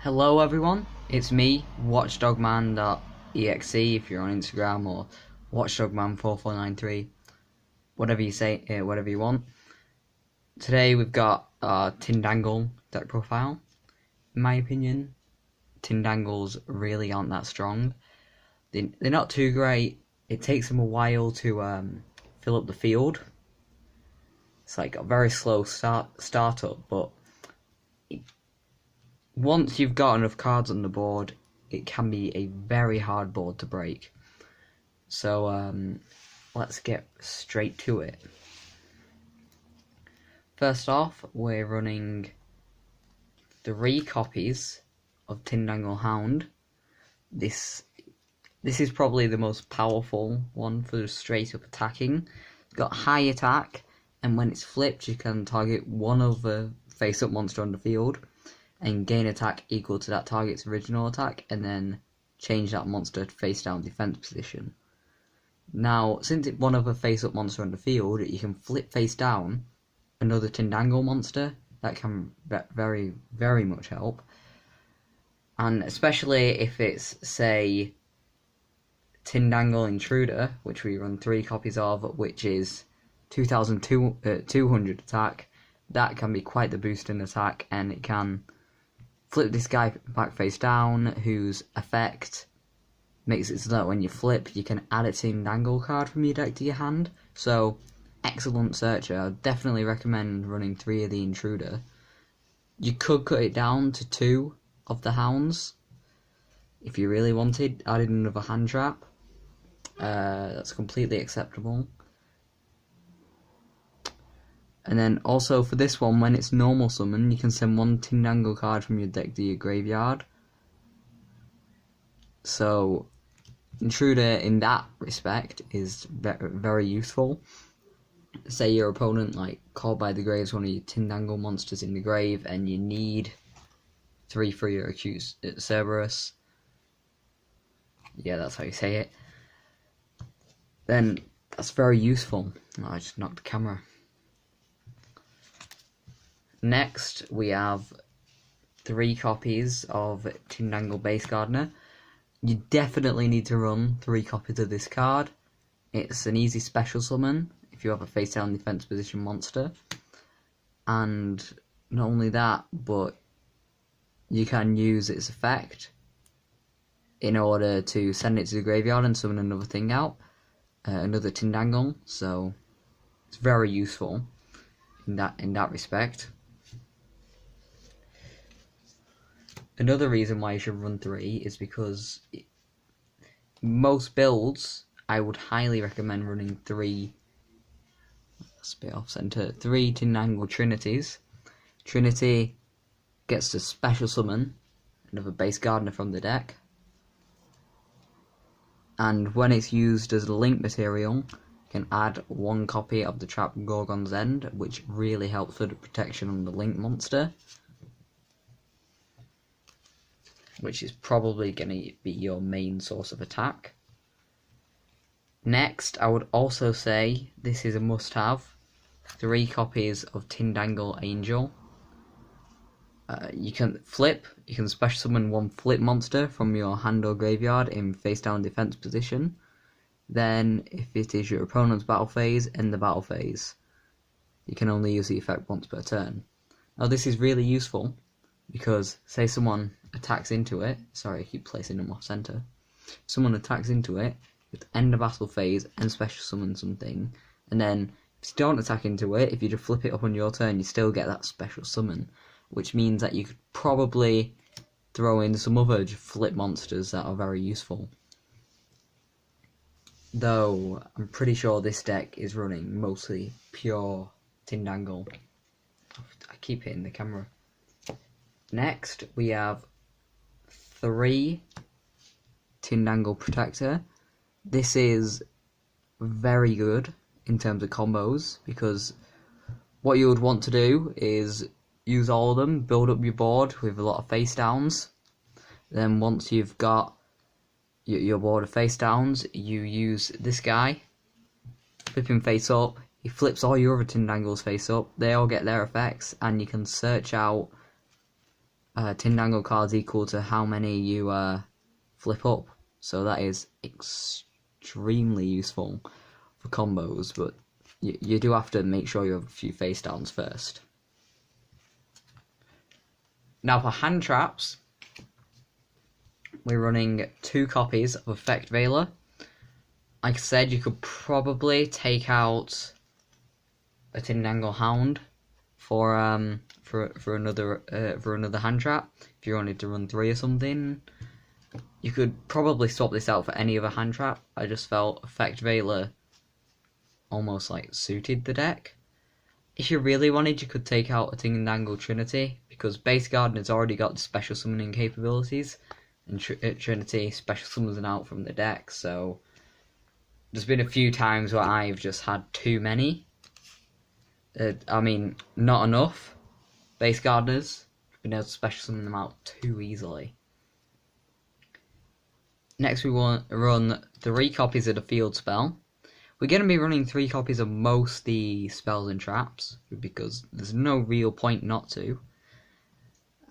Hello everyone, it's me, watchdogman.exe if you're on Instagram, or watchdogman4493, whatever you say, whatever you want. Today we've got Tindangle deck profile. In my opinion, Tindangles really aren't that strong. They're not too great. It takes them a while to fill up the field. It's like a very slow startup, but once you've got enough cards on the board, it can be a very hard board to break. So let's get straight to it. First off, we're running 3 copies of Tindangle Hound. This is probably the most powerful one for straight up attacking. It's got high attack, and when it's flipped, you can target one other face up monster on the field and gain attack equal to that target's original attack, and then change that monster to face down defense position. Now, since it's one other face up monster on the field, you can flip face down another Tindangle monster. That can very, very much help. And especially if it's, say, Tindangle Intruder, which we run 3 copies of, which is 2,200 attack, that can be quite the boost in attack, and it can flip this guy back face down, whose effect makes it so that when you flip, you can add a Tindangle card from your deck to your hand. So, excellent searcher. I'd definitely recommend running 3 of the Intruder. You could cut it down to 2 of the Hounds, if you really wanted, added another hand trap. That's completely acceptable. And then also for this one, when it's normal summon, you can send 1 Tindangle card from your deck to your graveyard. So, Intruder in that respect is very useful. Say your opponent, like, Called by the Grave is one of your Tindangle monsters in the grave, and you need 3 for your accused Cerberus. Yeah, that's how you say it. Then that's very useful. Oh, I just knocked the camera. Next, we have 3 copies of Tindangle Base Gardner. You definitely need to run 3 copies of this card. It's an easy special summon if you have a face down defense position monster. And not only that, but you can use its effect in order to send it to the graveyard and summon another thing out, another Tindangle. So it's very useful in that respect. Another reason why you should run 3 is because most builds, I would highly recommend running 3, that's a bit off center, 3 Tindangle Trinities. Trinity gets to special summon another base Gardner from the deck, and when it's used as a link material, you can add 1 copy of the trap Golems End, which really helps with the protection on the link monster, which is probably going to be your main source of attack. Next, I would also say this is a must-have: 3 copies of Tindangle Angel. You can special summon 1 flip monster from your hand or graveyard in face-down defense position. Then, if it is your opponent's battle phase, end the battle phase. You can only use the effect once per turn. Now, this is really useful because, say someone attacks into it, sorry I keep placing them off center, someone attacks into it, you have to end the battle phase and special summon something, and then if you don't attack into it, if you just flip it up on your turn, you still get that special summon, which means that you could probably throw in some other flip monsters that are very useful. Though, I'm pretty sure this deck is running mostly pure Tindangle. I keep hitting the camera. Next, we have 3 Tindangle Protector. This is very good in terms of combos, because what you would want to do is use all of them, build up your board with a lot of face downs. Then once you've got your board of face downs, you use this guy, flip him face up, he flips all your other Tindangles face up, they all get their effects, and you can search out Tindangle cards equal to how many you flip up. So that is extremely useful for combos, but you do have to make sure you have a few face downs first. Now for hand traps, we're running 2 copies of Effect Veiler. Like I said, you could probably take out a Tindangle Hound for another hand trap if you wanted to run 3 or something. You could probably swap this out for any other hand trap. I just felt Effect Veiler almost like suited the deck. If you really wanted, you could take out a Tindangle Trinity, because base Gardner's already got the special summoning capabilities, and Trinity special summons them out from the deck, so there's been a few times where I've just had too many. I mean, not enough base Gardners. Been able to special summon them out too easily. Next we want to run 3 copies of the field spell. We're going to be running 3 copies of most the spells and traps, because there's no real point not to.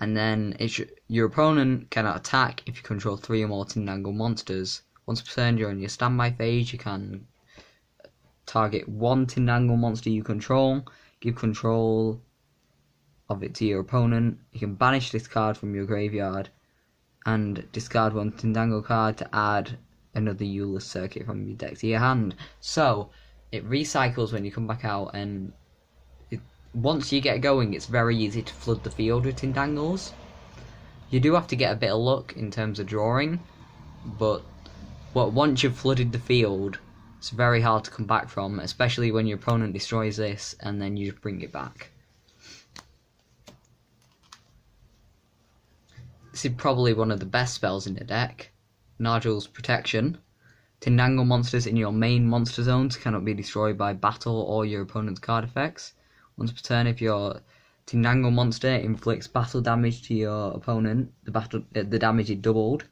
And then your opponent cannot attack if you control 3 or more Tindangle monsters. Once per turn during your standby phase, you can target 1 Tindangle monster you control, give control of it to your opponent. You can banish this card from your graveyard, and discard 1 Tindangle card to add another Euless circuit from your deck to your hand. So it recycles when you come back out, and once you get going, it's very easy to flood the field with Tindangles. You do have to get a bit of luck in terms of drawing, but once you've flooded the field, it's very hard to come back from, especially when your opponent destroys this and then you just bring it back. This is probably one of the best spells in the deck. Nigels Protection. Tindangle monsters in your main monster zones cannot be destroyed by battle or your opponent's card effects. Once per turn, if your Tindangle monster inflicts battle damage to your opponent, the damage is doubled.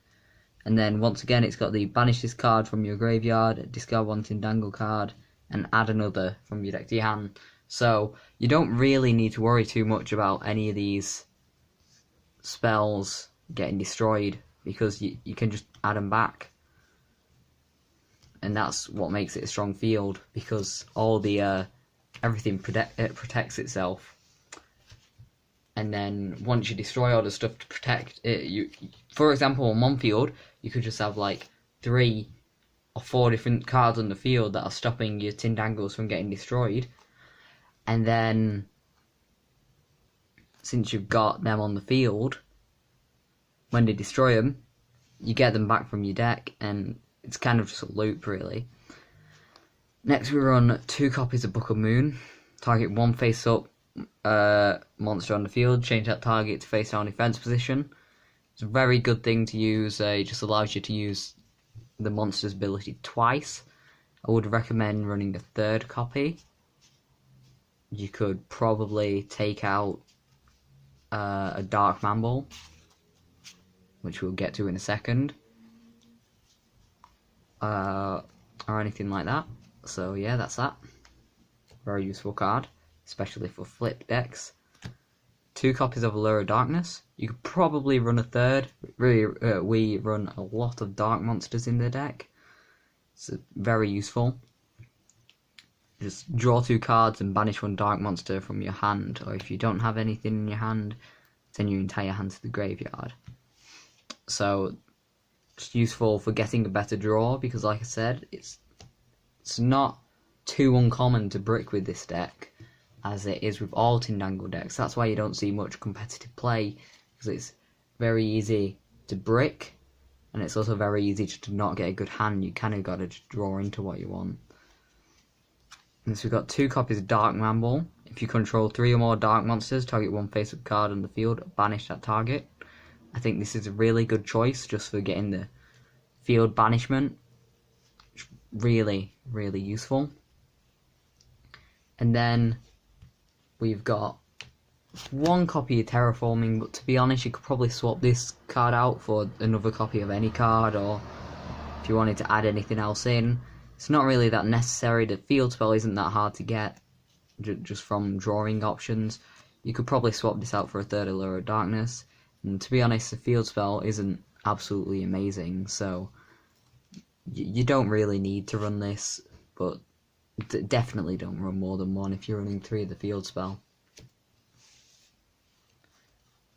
And then once again, it's got the banish this card from your graveyard, discard 1 Tindangle card, and add another from your deck to your hand. So you don't really need to worry too much about any of these spells getting destroyed, because you can just add them back. And that's what makes it a strong field, because all the everything protects itself. And then once you destroy all the stuff to protect it, for example, on one field, you could just have like 3 or 4 different cards on the field that are stopping your Tindangles from getting destroyed. And then, since you've got them on the field, when they destroy them, you get them back from your deck, and it's kind of just a loop, really. Next we run 2 copies of Book of Moon. Target 1 face-up monster on the field, change that target to face-down defense position. It's a very good thing to use. It just allows you to use the monster's ability twice. I would recommend running a 3rd copy. You could probably take out a Dark Mumble, which we'll get to in a second, or anything like that. So yeah, that's that. Very useful card, especially for flip decks. 2 copies of Allure of Darkness. You could probably run a 3rd. Really, we run a lot of dark monsters in the deck. It's very useful. Just draw 2 cards and banish 1 dark monster from your hand, or if you don't have anything in your hand, send your entire hand to the graveyard. So it's useful for getting a better draw, because like I said, it's not too uncommon to brick with this deck, as it is with all Tindangle decks. That's why you don't see much competitive play, because it's very easy to brick, and it's also very easy to not get a good hand. You kind of got to just draw into what you want. And so we've got 2 copies of Dark Mumble. If you control 3 or more dark monsters, target 1 face-up card on the field, banish that target. I think this is a really good choice just for getting the field banishment. It's really, really useful. And then we've got 1 copy of Terraforming, but to be honest, you could probably swap this card out for another copy of any card, or if you wanted to add anything else in. It's not really that necessary. The field spell isn't that hard to get, just from drawing options. You could probably swap this out for a 3rd Allure of Darkness. And to be honest, the field spell isn't absolutely amazing, so you don't really need to run this, but definitely don't run more than one if you're running 3 of the field spell.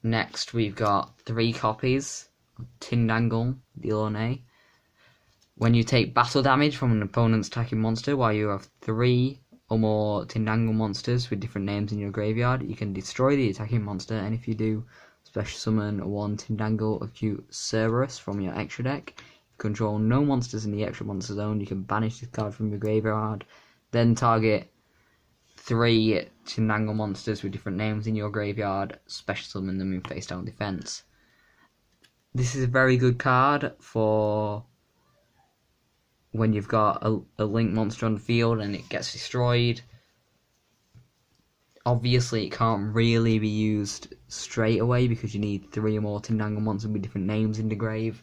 Next, we've got 3 copies of Tindangle, the Ornay. When you take battle damage from an opponent's attacking monster while you have 3 or more Tindangle monsters with different names in your graveyard, you can destroy the attacking monster, and if you do, special summon 1 Tindangle Acute Cerberus from your extra deck. If you control no monsters in the extra monster zone, you can banish this card from your graveyard, then target 3 Tindangle monsters with different names in your graveyard, special summon them in face down defense. This is a very good card for when you've got a link monster on the field and it gets destroyed. Obviously, it can't really be used straight away because you need 3 or more Tindangle monsters with different names in the grave.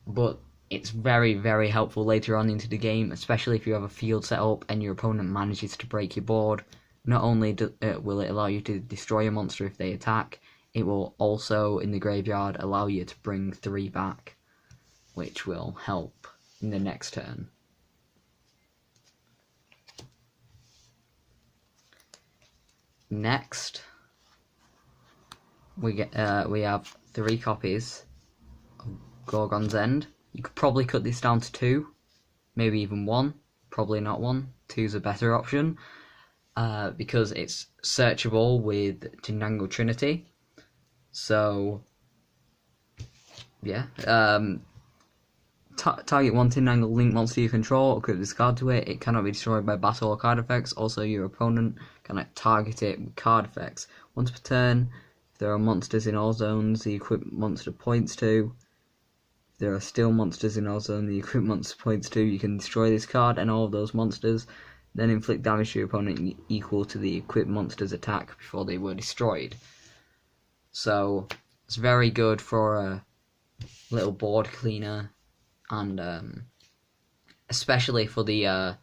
But it's very, very helpful later on into the game, especially if you have a field set up and your opponent manages to break your board. Not only will it allow you to destroy a monster if they attack, it will also, in the graveyard, allow you to bring 3 back, which will help in the next turn. Next, we have 3 copies of Golems End. You could probably cut this down to 2, maybe even 1. Probably not 1. 2's a better option because it's searchable with Tindangle Trinity. So yeah, target 1 Tindangle link monster you control or could discard to it. It cannot be destroyed by battle or card effects. Also, your opponent cannot target it with card effects. Once per turn, if there are monsters in all zones the equipped monster points to. If there are still monsters in all zones the equipped monster points to, you can destroy this card and all of those monsters, then inflict damage to your opponent equal to the equipped monster's attack before they were destroyed. So it's very good for a little board cleaner, and especially for the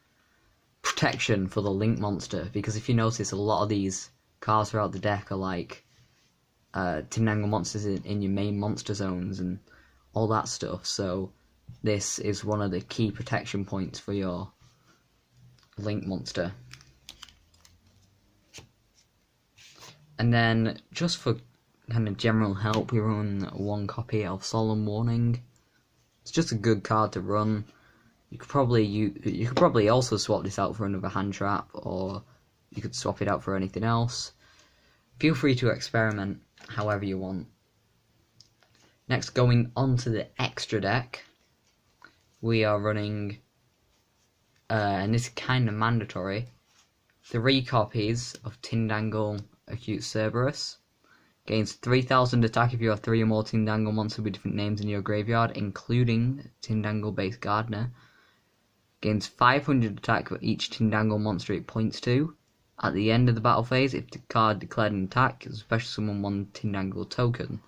protection for the link monster, because if you notice, a lot of these cards throughout the deck are like Tindangle monsters in your main monster zones and all that stuff, so this is one of the key protection points for your link monster. And then, just for kind of general help, we run 1 copy of Solemn Warning. It's just a good card to run. You could probably also swap this out for another hand trap, or you could swap it out for anything else. Feel free to experiment however you want. Next, going on to the extra deck, we are running, and this is kind of mandatory, 3 copies of Tindangle Acute Cerberus. Gains 3000 attack if you have 3 or more Tindangle monsters with different names in your graveyard, including Tindangle-based Gardner. Gains 500 attack for each Tindangle monster it points to. At the end of the battle phase, if the card declared an attack, you special summon 1 Tindangle token.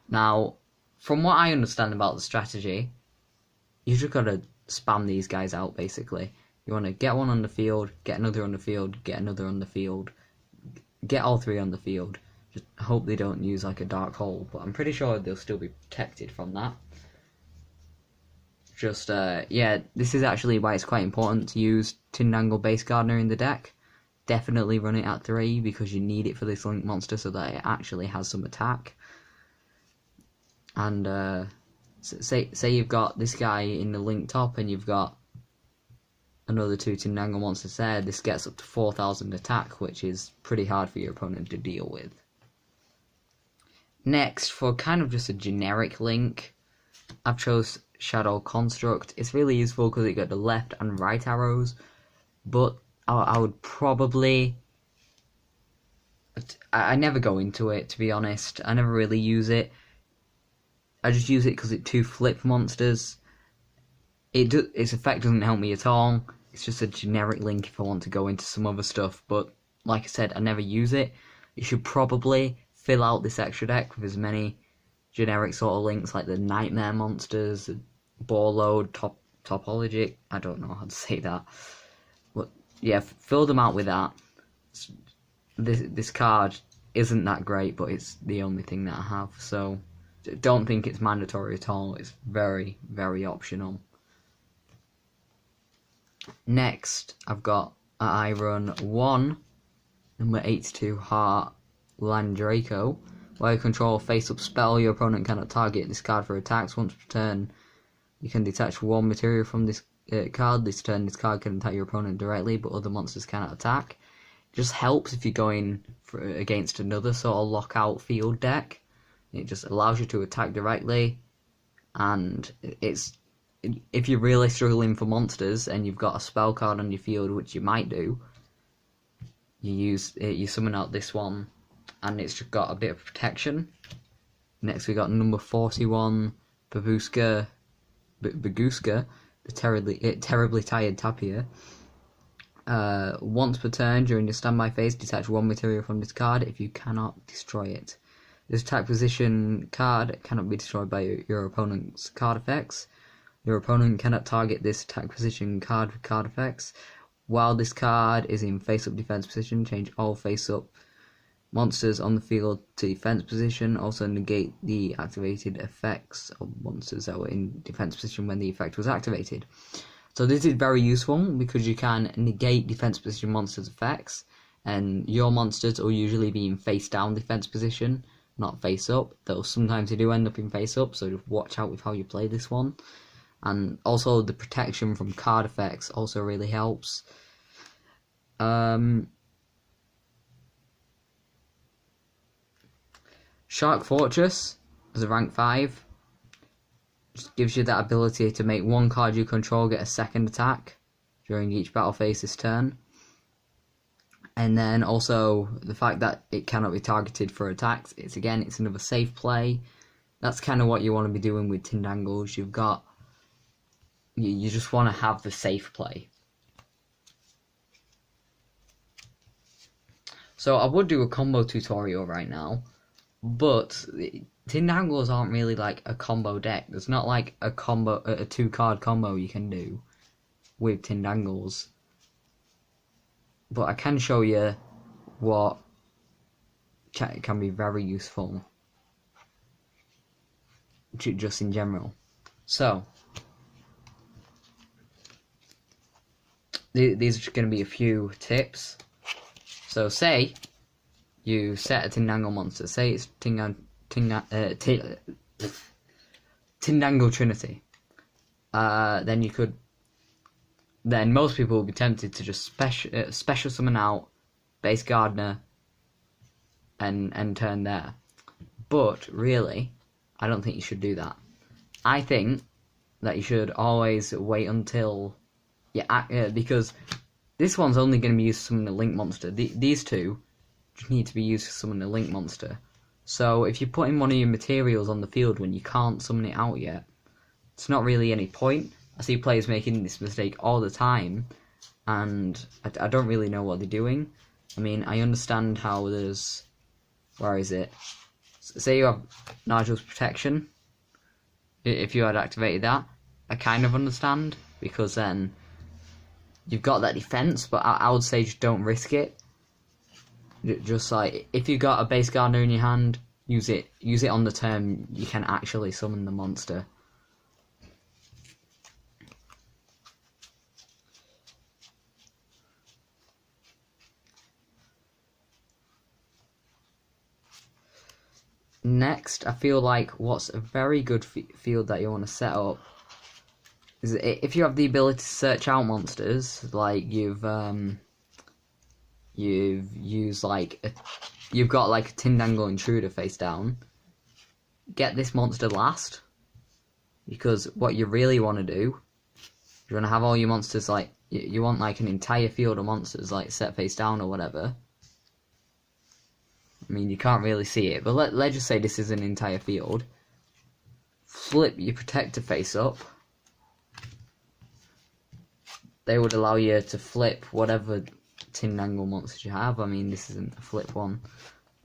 Now, from what I understand about the strategy, you just gotta spam these guys out, basically. You want to get 1 on the field, get another on the field, get another on the field, get all 3 on the field. Just hope they don't use like a dark hole, but I'm pretty sure they'll still be protected from that. Just, yeah, this is actually why it's quite important to use Tindangle base Gardner in the deck. Definitely run it at 3 because you need it for this link monster so that it actually has some attack. And say you've got this guy in the link top and you've got another 2 Tindangle monsters there, this gets up to 4000 attack, which is pretty hard for your opponent to deal with. Next, for kind of just a generic link, I've chose Shadow Construct. It's really useful because it got the left and right arrows, but I would probably... I never go into it, to be honest. I never really use it. I just use it because it 2 flip monsters. Its effect doesn't help me at all. It's just a generic link if I want to go into some other stuff, but like I said, I never use it. You should probably fill out this extra deck with as many generic sort of links like the Nightmare monsters, Ball Load, Topologic, I don't know how to say that. But yeah, fill them out with that. This card isn't that great, but it's the only thing that I have, so don't think it's mandatory at all. It's very, very optional. Next, I've got I run 1 number 82 Heart Landraco. While you control a face-up spell, your opponent cannot target this card for attacks. Once per turn, you can detach 1 material from this card. This turn, this card can attack your opponent directly, but other monsters cannot attack. It just helps if you're going against another sort of lockout field deck. It just allows you to attack directly, and it's if you're really struggling for monsters and you've got a spell card on your field, which you might do, you summon out this one, and it's just got a bit of protection. Next we got number 41 Baguska, the terribly tired Tapir. Once per turn during your standby phase, detach 1 material from this card if you cannot destroy it. This attack position card cannot be destroyed by your opponent's card effects. Your opponent cannot target this attack position card with card effects. While this card is in face-up defense position, change all face-up monsters on the field to defense position. Also negate the activated effects of monsters that were in defense position when the effect was activated. So this is very useful because you can negate defense position monsters' effects, and your monsters will usually be in face-down defense position, not face-up, though sometimes they do end up in face-up, so just watch out with how you play this one. And also the protection from card effects also really helps. Shark Fortress as a rank 5 just gives you that ability to make 1 card you control get a second attack during each battle phase this turn. And then also the fact that it cannot be targeted for attacks. It's another safe play. That's kind of what you want to be doing with Tindangles. You just want to have the safe play. So I would do a combo tutorial right now, but Tindangles aren't really like a combo deck. There's not like a 2-card combo you can do with Tindangles. But I can show you what can be very useful just in general. So these are just going to be a few tips. So say you set a Tindangle monster. Say it's Tindangle Trinity. Then most people will be tempted to just special summon out base Gardner and turn there. But really, I don't think you should do that. I think that you should always wait until because this one's only going to be used to summon a link monster. These two just need to be used to summon a link monster. So if you're putting one of your materials on the field when you can't summon it out yet, it's not really any point. I see players making this mistake all the time, and I don't really know what they're doing. I mean, I understand how there's... Where is it? Say you have Nigels Protection. If you had activated that, I kind of understand, because then you've got that defense, but I would say just don't risk it. Just like, if you've got a base Gardner in your hand, use it on the turn you can actually summon the monster. Next, I feel like what's a very good field that you want to set up is if you have the ability to search out monsters, like you've used you've got like a Tindangle Intruder face down, get this monster last, because what you really want to do, you want to have all your monsters like you want like an entire field of monsters like set face down or whatever. I mean, you can't really see it, but let's just say this is an entire field. Flip your Protector face up. They would allow you to flip whatever Tindangle monsters you have. I mean, this isn't a flip one.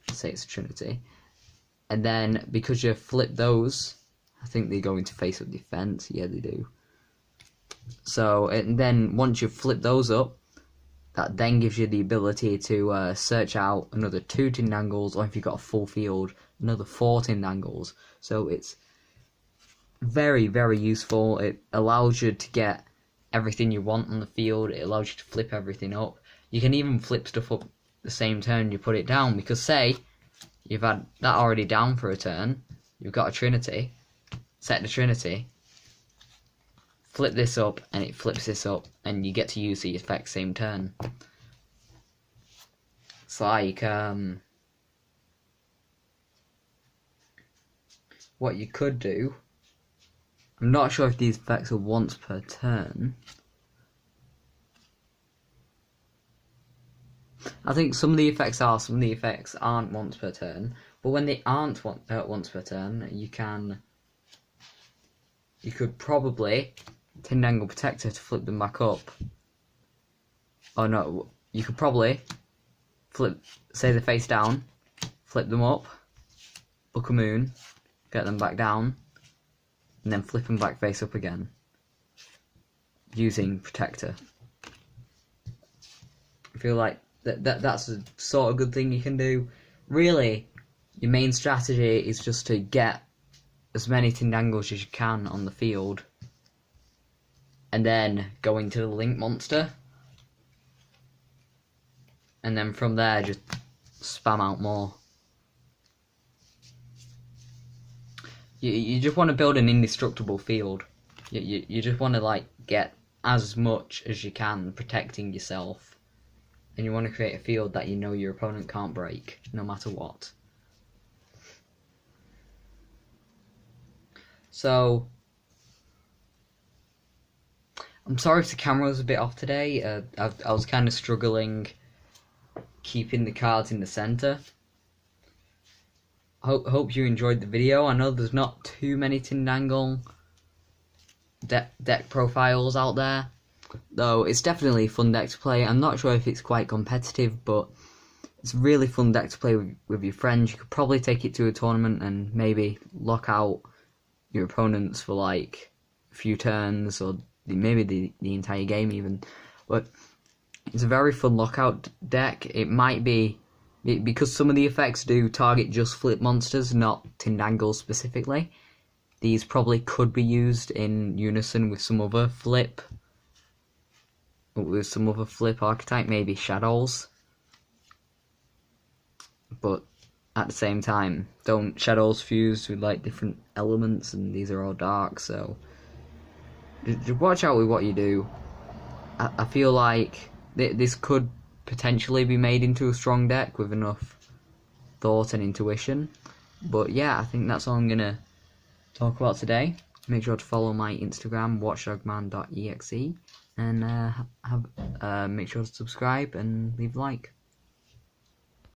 Let's say it's a Trinity. And then, because you flip those, I think they go into face up defense. Yeah, they do. So, and then once you flip those up, that then gives you the ability to search out another 2 Tindangles, or if you've got a full field, another 4 Tindangles. So it's very, very useful. It allows you to get everything you want on the field. It allows you to flip everything up. You can even flip stuff up the same turn you put it down, because say you've had that already down for a turn, you've got a Trinity, set the Trinity, flip this up, and it flips this up, and you get to use the effect same turn. It's like, what you could do, I'm not sure if these effects are once per turn. I think some of the effects are, some of the effects aren't once per turn, but when they aren't once per turn, you could probably Tindangle Protector to flip them back up. Oh no, you could probably flip, say they're face down, flip them up, book a moon, get them back down, and then flip them back face up again, using Protector. I feel like that's a sort of good thing you can do. Really, your main strategy is just to get as many Tindangles as you can on the field, and then go into the link monster, and then from there just spam out more. You just want to build an indestructible field. You just want to like get as much as you can protecting yourself, and you want to create a field that you know your opponent can't break no matter what. So I'm sorry if the camera was a bit off today. I was kind of struggling keeping the cards in the center. Hope you enjoyed the video. I know there's not too many Tindangle deck profiles out there, though it's definitely a fun deck to play. I'm not sure if it's quite competitive, but it's a really fun deck to play with your friends. You could probably take it to a tournament and maybe lock out your opponents for like a few turns, or maybe the entire game even. But it's a very fun lockout deck. It might be, because some of the effects do target just flip monsters, not Tindangle specifically. These probably could be used in unison with some other flip archetype, maybe Shadows. But at the same time, don't Shadows fuse with like different elements, and these are all dark, so just watch out with what you do. I feel like this could potentially be made into a strong deck with enough thought and intuition. But yeah, I think that's all I'm going to talk about today. Make sure to follow my Instagram, watchdogman.exe, and make sure to subscribe and leave a like.